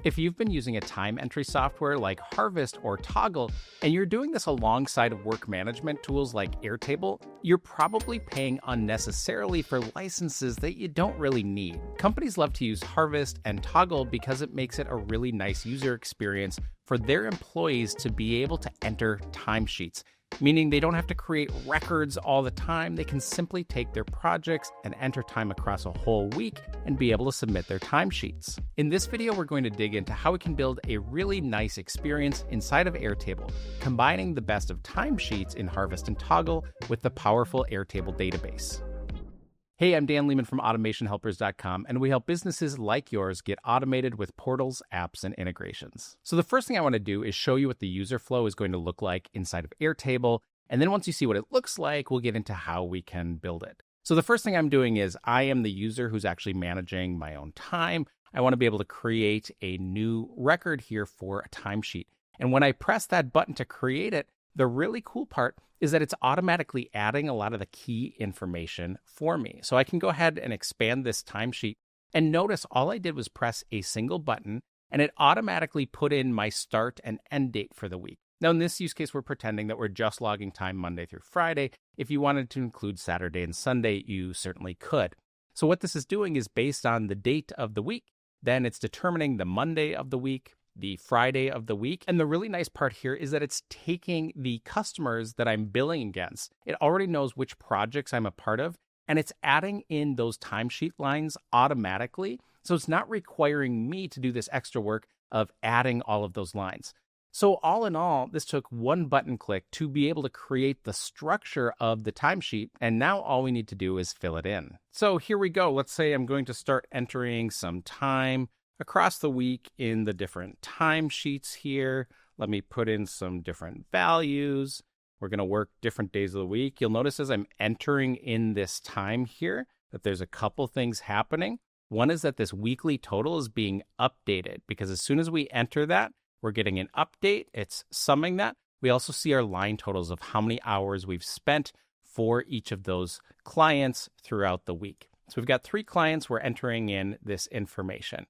If you've been using a time entry software like Harvest or Toggl, and you're doing this alongside of work management tools like Airtable, you're probably paying unnecessarily for licenses that you don't really need. Companies love to use Harvest and Toggl because it makes it a really nice user experience for their employees to be able to enter timesheets, meaning they don't have to create records all the time. They can simply take their projects and enter time across a whole week and be able to submit their timesheets. In this video, we're going to dig into how we can build a really nice experience inside of Airtable, combining the best of timesheets in Harvest and Toggl with the powerful Airtable database. Hey, I'm Dan Lehman from AutomationHelpers.com, and we help businesses like yours get automated with portals, apps, and integrations. So the first thing I want to do is show you what the user flow is going to look like inside of Airtable, and then once you see what it looks like, we'll get into how we can build it. So the first thing I'm doing is I am the user who's actually managing my own time. I want to be able to create a new record here for a timesheet. And when I press that button to create it, the really cool part is that it's automatically adding a lot of the key information for me. So I can go ahead and expand this timesheet, and notice all I did was press a single button and it automatically put in my start and end date for the week. Now in this use case, we're pretending that we're just logging time Monday through Friday. If you wanted to include Saturday and Sunday, you certainly could. So what this is doing is based on the date of the week, then it's determining the Monday of the week, the Friday of the week. And the really nice part here is that it's taking the customers that I'm billing against. It already knows which projects I'm a part of, and it's adding in those timesheet lines automatically. So it's not requiring me to do this extra work of adding all of those lines. So all in all, this took one button click to be able to create the structure of the timesheet. And now all we need to do is fill it in. So here we go. Let's say I'm going to start entering some time across the week in the different timesheets here. Let me put in some different values. We're going to work different days of the week. You'll notice as I'm entering in this time here that there's a couple things happening. One is that this weekly total is being updated because as soon as we enter that, we're getting an update. It's summing that. We also see our line totals of how many hours we've spent for each of those clients throughout the week. So we've got 3 clients. We're entering in this information.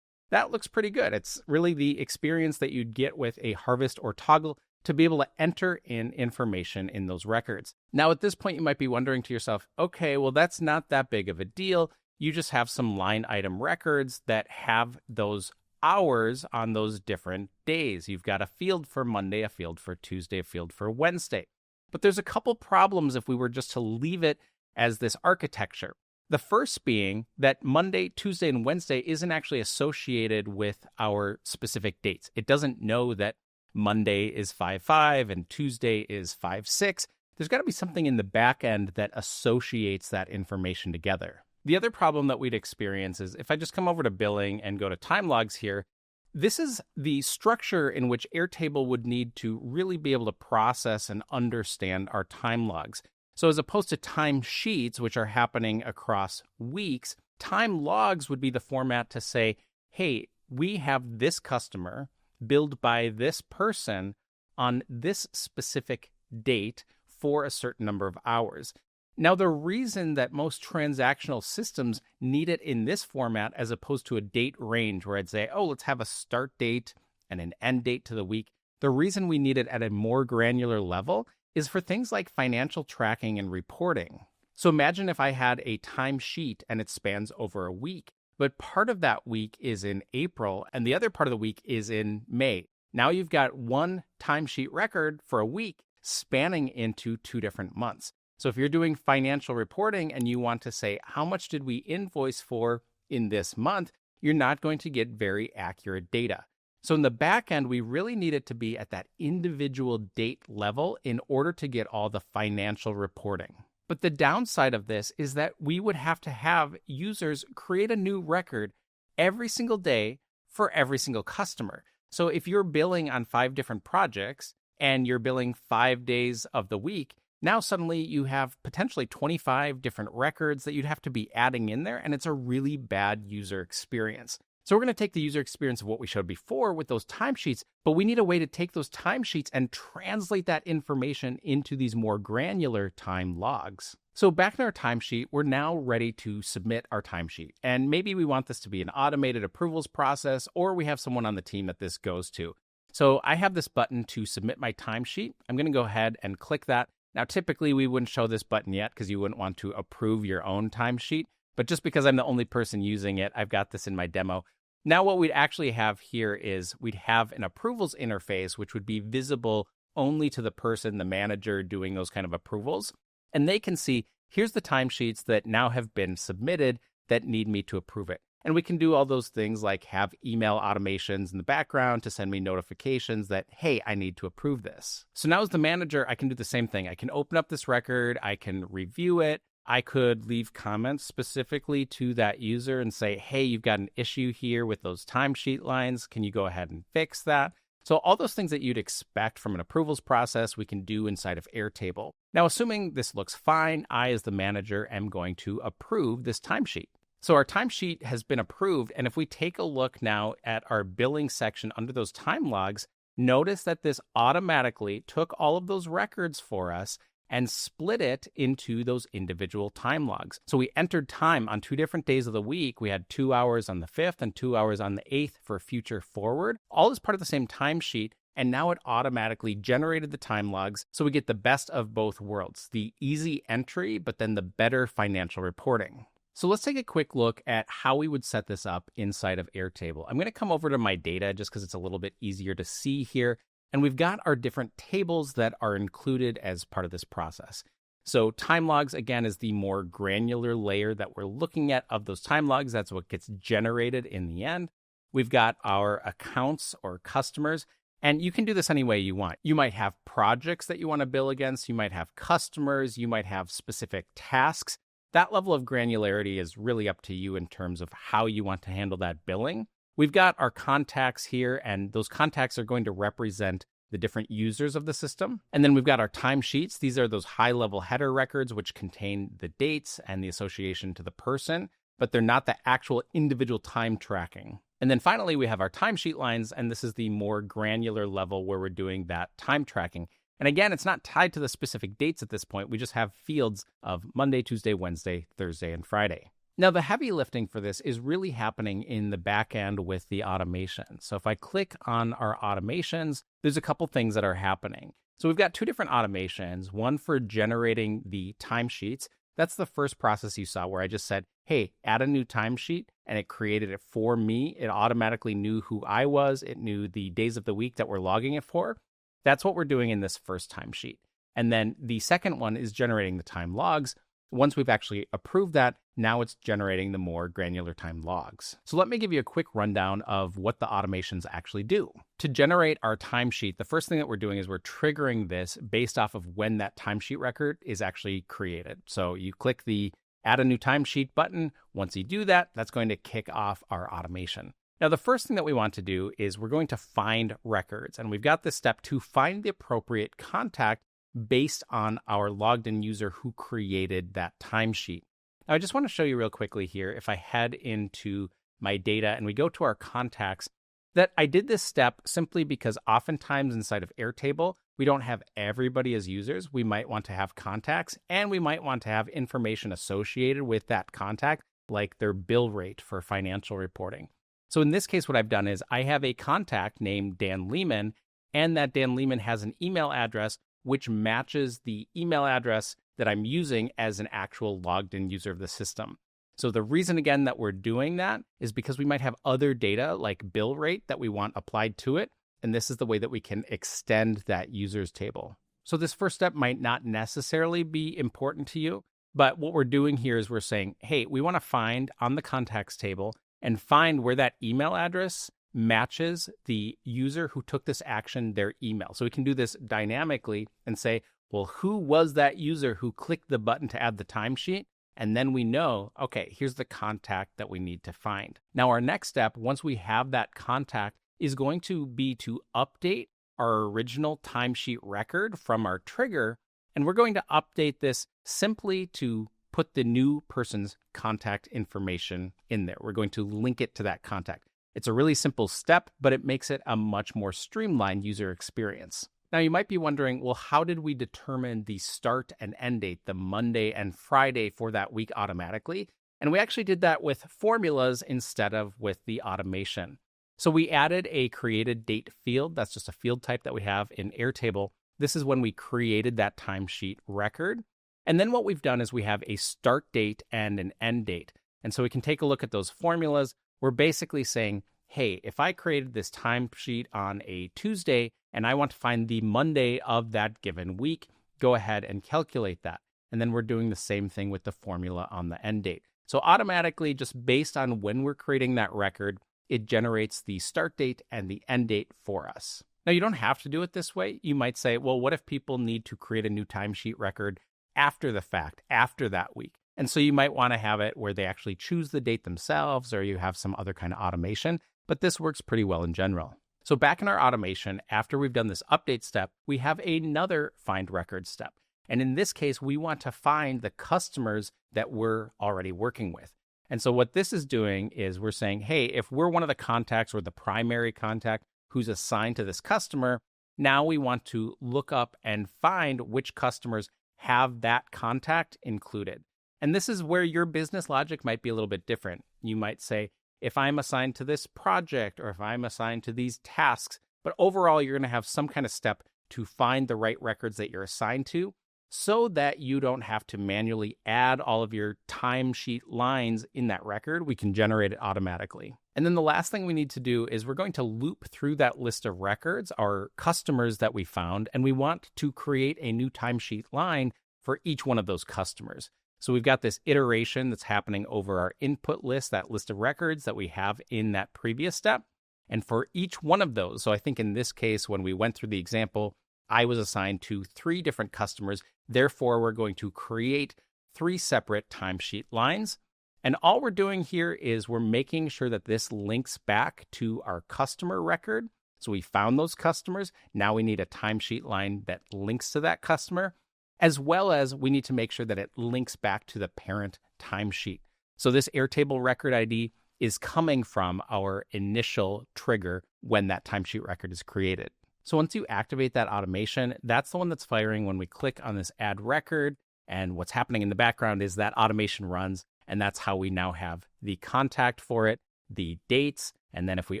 That looks pretty good. It's really the experience that you'd get with a Harvest or Toggl to be able to enter in information in those records. Now, at this point, you might be wondering to yourself, okay, well, that's not that big of a deal. You just have some line item records that have those hours on those different days. You've got a field for Monday, a field for Tuesday, a field for Wednesday. But there's a couple problems if we were just to leave it as this architecture. The first being that Monday, Tuesday, and Wednesday isn't actually associated with our specific dates. It doesn't know that Monday is 5/5 and Tuesday is 5/6. There's got to be something in the back end that associates that information together. The other problem that we'd experience is if I just come over to billing and go to time logs here, this is the structure in which Airtable would need to really be able to process and understand our time logs. So as opposed to timesheets, which are happening across weeks, time logs would be the format to say, hey, we have this customer billed by this person on this specific date for a certain number of hours. Now, the reason that most transactional systems need it in this format as opposed to a date range where I'd say, oh, let's have a start date and an end date to the week, the reason we need it at a more granular level is for things like financial tracking and reporting. So imagine if I had a timesheet and it spans over a week, but part of that week is in April and the other part of the week is in May. Now you've got one timesheet record for a week spanning into 2 different months. So if you're doing financial reporting and you want to say, how much did we invoice for in this month, you're not going to get very accurate data. So in the back end, we really need it to be at that individual date level in order to get all the financial reporting. But the downside of this is that we would have to have users create a new record every single day for every single customer. So if you're billing on 5 different projects and you're billing 5 days of the week, now suddenly you have potentially 25 different records that you'd have to be adding in there, and it's a really bad user experience. So we're going to take the user experience of what we showed before with those timesheets, but we need a way to take those timesheets and translate that information into these more granular time logs. So back in our timesheet, we're now ready to submit our timesheet. And maybe we want this to be an automated approvals process, or we have someone on the team that this goes to. So I have this button to submit my timesheet. I'm going to go ahead and click that. Now, typically, we wouldn't show this button yet because you wouldn't want to approve your own timesheet. But just because I'm the only person using it, I've got this in my demo. Now, what we'd actually have here is we'd have an approvals interface, which would be visible only to the person, the manager, doing those kind of approvals. And they can see, here's the timesheets that now have been submitted that need me to approve it. And we can do all those things like have email automations in the background to send me notifications that, hey, I need to approve this. So now as the manager, I can do the same thing. I can open up this record, I can review it. I could leave comments specifically to that user and say, hey, you've got an issue here with those timesheet lines. Can you go ahead and fix that? So all those things that you'd expect from an approvals process, we can do inside of Airtable. Now, assuming this looks fine, I, as the manager, am going to approve this timesheet. So our timesheet has been approved. And if we take a look now at our billing section under those time logs, notice that this automatically took all of those records for us and split it into those individual time logs. So we entered time on 2 different days of the week. We had 2 hours on the 5th and 2 hours on the 8th for future forward, all as part of the same timesheet. And now it automatically generated the time logs. So we get the best of both worlds, the easy entry, but then the better financial reporting. So let's take a quick look at how we would set this up inside of Airtable. I'm going to come over to my data just because it's a little bit easier to see here. And we've got our different tables that are included as part of this process. So time logs, again, is the more granular layer that we're looking at of those time logs. That's what gets generated in the end. We've got our accounts or customers, and you can do this any way you want. You might have projects that you want to bill against. You might have customers. You might have specific tasks. That level of granularity is really up to you in terms of how you want to handle that billing. We've got our contacts here, and those contacts are going to represent the different users of the system. And then we've got our timesheets. These are those high-level header records which contain the dates and the association to the person, but they're not the actual individual time tracking. And then finally, we have our timesheet lines, and this is the more granular level where we're doing that time tracking. And again, it's not tied to the specific dates at this point. We just have fields of Monday, Tuesday, Wednesday, Thursday, and Friday. Now, the heavy lifting for this is really happening in the back end with the automation. So if I click on our automations, there's a couple things that are happening. So we've got 2 different automations, one for generating the timesheets. That's the first process you saw where I just said, hey, add a new timesheet, and it created it for me. It automatically knew who I was. It knew the days of the week that we're logging it for. That's what we're doing in this first timesheet. And then the second one is generating the time logs. Once we've actually approved that, now it's generating the more granular time logs. So let me give you a quick rundown of what the automations actually do. To generate our timesheet, the first thing that we're doing is we're triggering this based off of when that timesheet record is actually created. So you click the Add a New Timesheet button. Once you do that, that's going to kick off our automation. Now, the first thing that we want to do is we're going to find records. And we've got this step to find the appropriate contact based on our logged in user who created that timesheet. Now, I just want to show you real quickly here, if I head into my data and we go to our contacts, that I did this step simply because oftentimes inside of Airtable, we don't have everybody as users. We might want to have contacts, and we might want to have information associated with that contact, like their bill rate for financial reporting. So in this case, what I've done is I have a contact named Dan Lehman, and that Dan Lehman has an email address which matches the email address that I'm using as an actual logged in user of the system. So the reason, again, that we're doing that is because we might have other data like bill rate that we want applied to it. And this is the way that we can extend that users table. So this first step might not necessarily be important to you, but what we're doing here is we're saying, hey, we want to find on the contacts table and find where that email address matches the user who took this action, their email. So we can do this dynamically and say, well, who was that user who clicked the button to add the timesheet? And then we know, okay, here's the contact that we need to find. Now, our next step, once we have that contact, is going to be to update our original timesheet record from our trigger. And we're going to update this simply to put the new person's contact information in there. We're going to link it to that contact. It's a really simple step, but it makes it a much more streamlined user experience. Now, you might be wondering, well, how did we determine the start and end date, the Monday and Friday for that week automatically? And we actually did that with formulas instead of with the automation. So we added a created date field. That's just a field type that we have in Airtable. This is when we created that timesheet record. And then what we've done is we have a start date and an end date. And so we can take a look at those formulas. We're basically saying, hey, if I created this timesheet on a Tuesday and I want to find the Monday of that given week, go ahead and calculate that. And then we're doing the same thing with the formula on the end date. So automatically, just based on when we're creating that record, it generates the start date and the end date for us. Now, you don't have to do it this way. You might say, well, what if people need to create a new timesheet record after the fact, after that week? And so you might want to have it where they actually choose the date themselves, or you have some other kind of automation, but this works pretty well in general. So back in our automation, after we've done this update step, we have another find record step. And in this case, we want to find the customers that we're already working with. And so what this is doing is we're saying, hey, if we're one of the contacts or the primary contact who's assigned to this customer, now we want to look up and find which customers have that contact included. And this is where your business logic might be a little bit different. You might say, if I'm assigned to this project or if I'm assigned to these tasks, but overall, you're going to have some kind of step to find the right records that you're assigned to so that you don't have to manually add all of your timesheet lines in that record. We can generate it automatically. And then the last thing we need to do is we're going to loop through that list of records, our customers that we found, and we want to create a new timesheet line for each one of those customers. So we've got this iteration that's happening over our input list, that list of records that we have in that previous step. And for each one of those, so I think in this case, when we went through the example, I was assigned to 3 different customers. Therefore, we're going to create 3 separate timesheet lines. And all we're doing here is we're making sure that this links back to our customer record. So we found those customers. Now we need a timesheet line that links to that customer, as well as we need to make sure that it links back to the parent timesheet. So this Airtable record ID is coming from our initial trigger when that timesheet record is created. So once you activate that automation, that's the one that's firing when we click on this add record. And what's happening in the background is that automation runs. And that's how we now have the contact for it, the dates. And then if we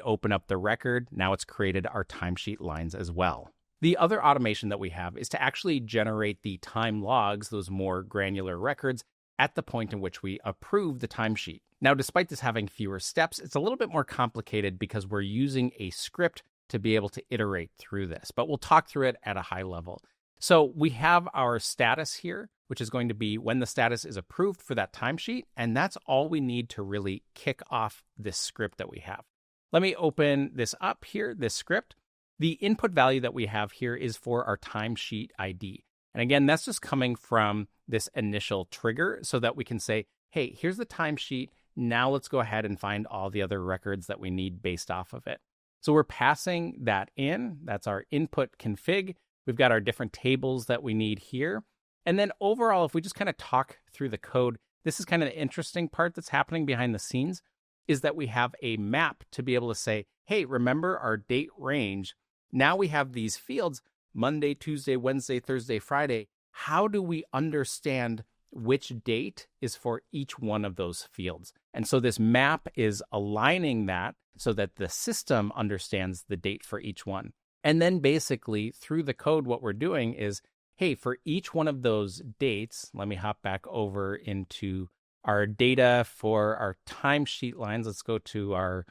open up the record, now it's created our timesheet lines as well. The other automation that we have is to actually generate the time logs, those more granular records, at the point in which we approve the timesheet. Now, despite this having fewer steps, it's a little bit more complicated because we're using a script to be able to iterate through this, but we'll talk through it at a high level. So we have our status here, which is going to be when the status is approved for that timesheet, and that's all we need to really kick off this script that we have. Let me open this up here, this script. The input value that we have here is for our timesheet ID. And again, that's just coming from this initial trigger so that we can say, hey, here's the timesheet. Now let's go ahead and find all the other records that we need based off of it. So we're passing that in. That's our input config. We've got our different tables that we need here. And then overall, if we just kind of talk through the code, this is kind of the interesting part that's happening behind the scenes, is that we have a map to be able to say, hey, remember our date range. Now we have these fields, Monday, Tuesday, Wednesday, Thursday, Friday. How do we understand which date is for each one of those fields? And so this map is aligning that so that the system understands the date for each one. And then basically through the code, what we're doing is, hey, for each one of those dates, let me hop back over into our data for our timesheet lines. Let's go to our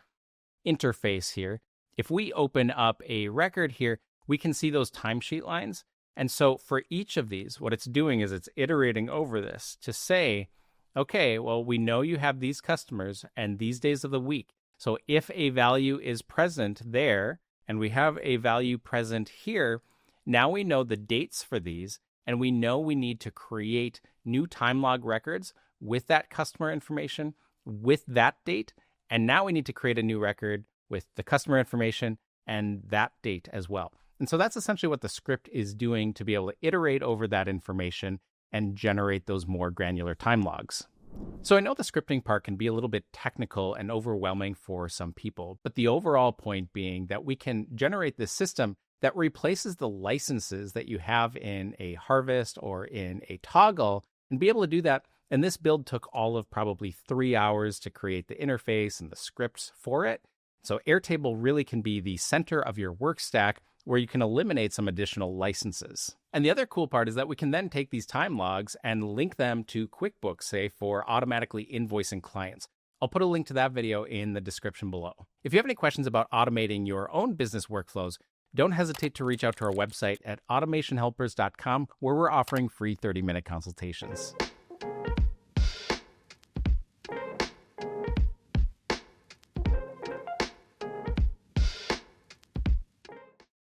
interface here. If we open up a record here, we can see those timesheet lines. And so for each of these, what it's doing is it's iterating over this to say, okay, well, we know you have these customers and these days of the week. So if a value is present there and we have a value present here, now we know the dates for these and we know we need to create new time log records with that customer information, with that date. And now we need to create a new record with the customer information and that date as well. And so that's essentially what the script is doing to be able to iterate over that information and generate those more granular time logs. So I know the scripting part can be a little bit technical and overwhelming for some people, but the overall point being that we can generate this system that replaces the licenses that you have in a Harvest or in a Toggl and be able to do that. And this build took all of probably 3 hours to create the interface and the scripts for it. So Airtable really can be the center of your work stack where you can eliminate some additional licenses. And the other cool part is that we can then take these time logs and link them to QuickBooks, say, for automatically invoicing clients. I'll put a link to that video in the description below. If you have any questions about automating your own business workflows, don't hesitate to reach out to our website at automationhelpers.com, where we're offering free 30-minute consultations.